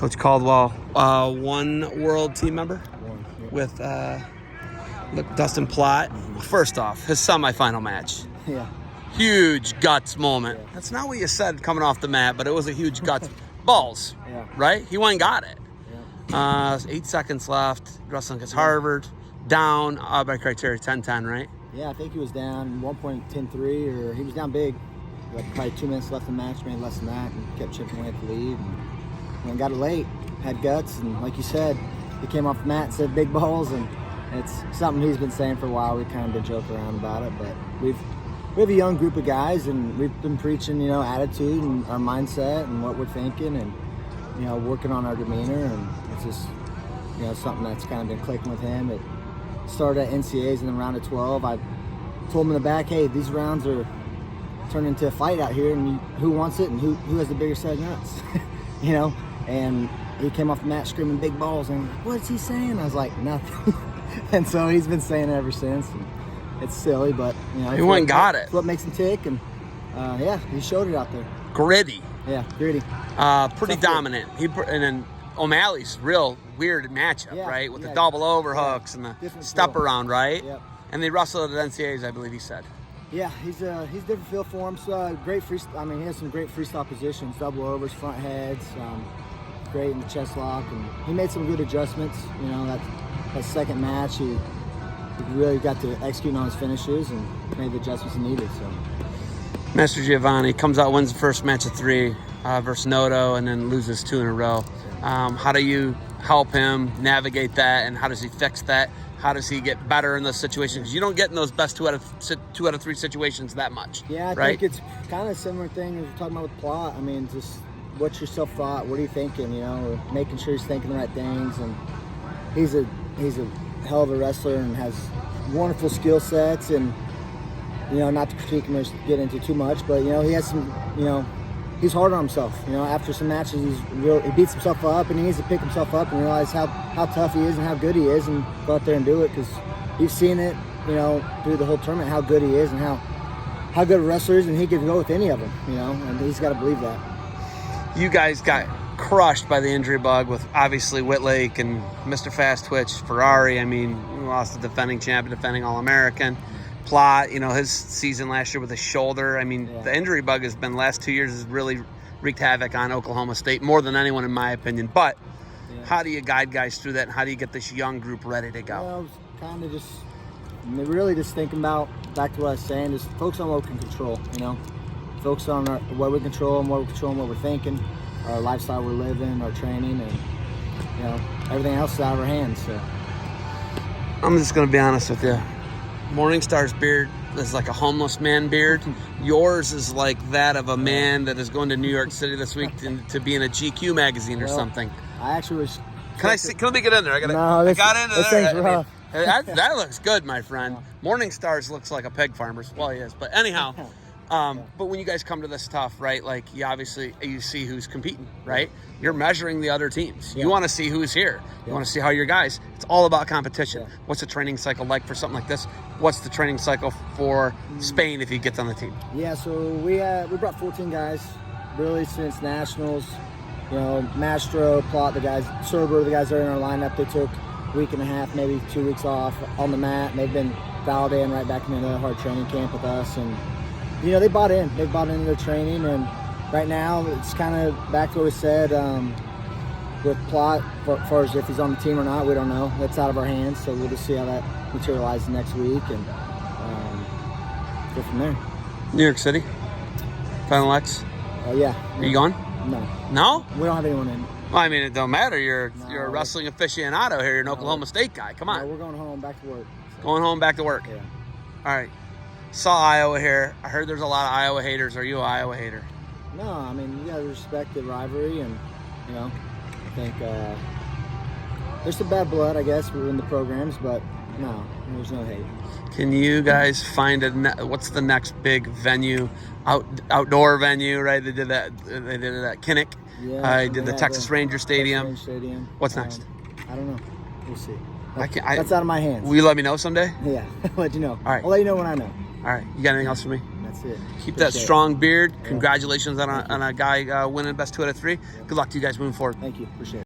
Coach Caldwell, one world team member with Dustin Plott. First off, his semifinal match. Yeah. Huge guts moment. Yeah. That's not what you said coming off the mat, but it was a huge guts. Balls, Yeah. right? He went and got it. Yeah. 8 seconds left. Wrestling against Harvard. Down by criteria 10-10, right? Yeah, I think he was down 1.103, or he was down big. Like probably 2 minutes left in the match, maybe less than that, and kept chipping away at the lead. And got it late, had guts, and like you said, he came off the mat and said big balls, and it's something he's been saying for a while. We kind of been joking around about it, but we have a young group of guys, and we've been preaching, attitude and our mindset and what we're thinking, and working on our demeanor, and it's just something that's kind of been clicking with him. It started at NCAAs in the round of 12. I told him in the back, hey, these rounds are turning into a fight out here, and who wants it, and who has the bigger set of nuts, And he came off the mat screaming big balls, and I'm like, what's he saying? I was like, nothing. And so he's been saying it ever since. And it's silly, but he went and got it. It's what makes him tick, and he showed it out there. Gritty. Yeah, gritty. Pretty dominant. And then O'Malley's real weird matchup, right? With the double overhooks and the different step feel. around, right? Yep. And they wrestled at NCAAs, I believe he said. Yeah, he's different feel for him. So great free. I mean, he has some great freestyle positions, double overs, front heads. Great in the chest lock, and he made some good adjustments. That second match, he really got to execute on his finishes and made the adjustments he needed. So, Master Giovanni comes out, wins the first match of 3 versus Noto, and then loses 2 in a row. How do you help him navigate that, and how does he fix that? How does he get better in those situations? Because you don't get in those best 2 out of 3 situations that much. Yeah, I think it's kind of a similar thing as we're talking about with Plott. I mean, just what's your self-thought? What are you thinking? Making sure he's thinking the right things. And he's a hell of a wrestler and has wonderful skill sets. And not to critique him or get into too much, but he has some. He's hard on himself. After some matches, he beats himself up, and he needs to pick himself up and realize how tough he is and how good he is, and go out there and do it, because you've seen it, through the whole tournament, how good he is and how good a wrestler is, and he can go with any of them, and he's got to believe that. You guys got crushed by the injury bug with obviously Whitlake and Mr. Fast Twitch, Ferrari. I mean, we lost the defending champion, defending All-American. Plott, his season last year with his shoulder. I mean, the injury bug has been last 2 years has really wreaked havoc on Oklahoma State, more than anyone in my opinion. But how do you guide guys through that, and how do you get this young group ready to go? Kind of really just thinking about, back to what I was saying, just focus on what we can control, Focus on what we control and what we control and what we're thinking, our lifestyle we're living, our training, and everything else is out of our hands. So I'm just going to be honest with you. Morningstar's beard is like a homeless man beard. Yours is like that of a man that is going to New York City this week to be in a GQ magazine or something. I actually was. Can let me get in there? I got into this there. Thing's rough. That looks good, my friend. Morningstar's looks like a pig farmer's. Well, he is, but anyhow. But when you guys come to this stuff, right, like you see who's competing, right? You're measuring the other teams. You want to see who's here. You want to see how your guys. It's all about competition. What's the training cycle like for something like this? What's the training cycle for Spain if he gets on the team? Yeah, so we brought 14 guys, really since nationals. Mastro, Plott, the guys, Serber, the guys that are in our lineup. They took a week and a half, maybe 2 weeks off on the mat, and they've been validating right back into another hard training camp with us. And they bought in. They bought into their training, and right now it's kind of back to what we said with Plott. As far as if he's on the team or not, we don't know. That's out of our hands, so we'll just see how that materializes next week and go from there. New York City, Finalists. Yeah. Are you going? No? We don't have anyone in. Well, I mean, it don't matter. You're a wrestling aficionado here. You're an Oklahoma State guy. Come on. No, we're going home, back to work. So. Going home, back to work. Yeah. All right. Saw Iowa here. I heard there's a lot of Iowa haters. Are you an Iowa hater? No, I mean, you gotta respect the rivalry, and I think there's some bad blood, I guess, within the programs, but no, there's no hate. Can you guys find what's the next big venue, outdoor venue? Right? They did that. They did it at Kinnick. Yeah. Did the Texas Ranger Stadium. What's next? I don't know. We'll see. That's out of my hands. Will you let me know someday? Yeah, I'll let you know. All right. I'll let you know when I know. All right. You got anything else for me? No. That's it. Keep that Appreciate strong beard. Congratulations on a guy winning best 2 out of 3. Good luck to you guys moving forward. Thank you. Appreciate it.